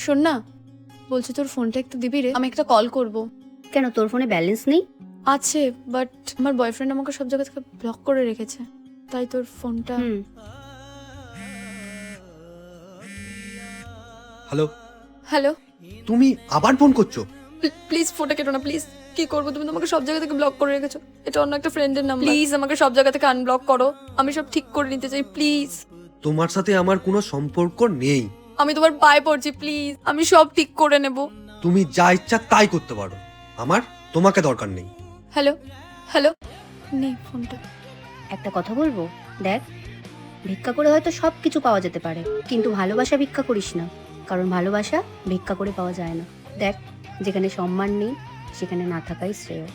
শোন না, বলছি তোর ফোনটা একটু দিবি রে, আমি একটা কল করব। কেন, তোর ফোনে ব্যালেন্স নেই? আছে, বাট আমার বয়ফ্রেন্ড আমাকে সব জায়গা থেকে ব্লক করে রেখেছে, তাই তোর ফোনটা। হ্যালো, হ্যালো, তুমি আবার ফোন করছো? প্লিজ ফোনটা কেটো না প্লিজ। কি করবো, তুমি তো আমাকে সব জায়গা থেকে ব্লক করে রেখেছো। এটা অন্য একটা ফ্রেন্ডের নাম্বার, প্লিজ আমাকে সব জায়গা থেকে আনব্লক করো। আমি সব ঠিক করে নিতে চাই, প্লিজ। তোমার সাথে আমার কোনো সম্পর্ক নেই। আমি তোমার পায়ে পড়ছি, প্লিজ, আমি সব ঠিক করে নেব। তুমি যা ইচ্ছা তাই করতে পারো, আমার তোমাকে দরকার নেই। হ্যালো, হ্যালো, নেই ফোনটা। একটা কথা বলবো, দেখ, ভিক্ষা করে হয়তো সব কিছু পাওয়া যেতে পারে, কিন্তু ভালোবাসা ভিক্ষা করিস না, কারণ ভালোবাসা ভিক্ষা করে পাওয়া যায় না। দেখ, যেখানে সম্মান নেই সেখানে না থাকাই শ্রেয়।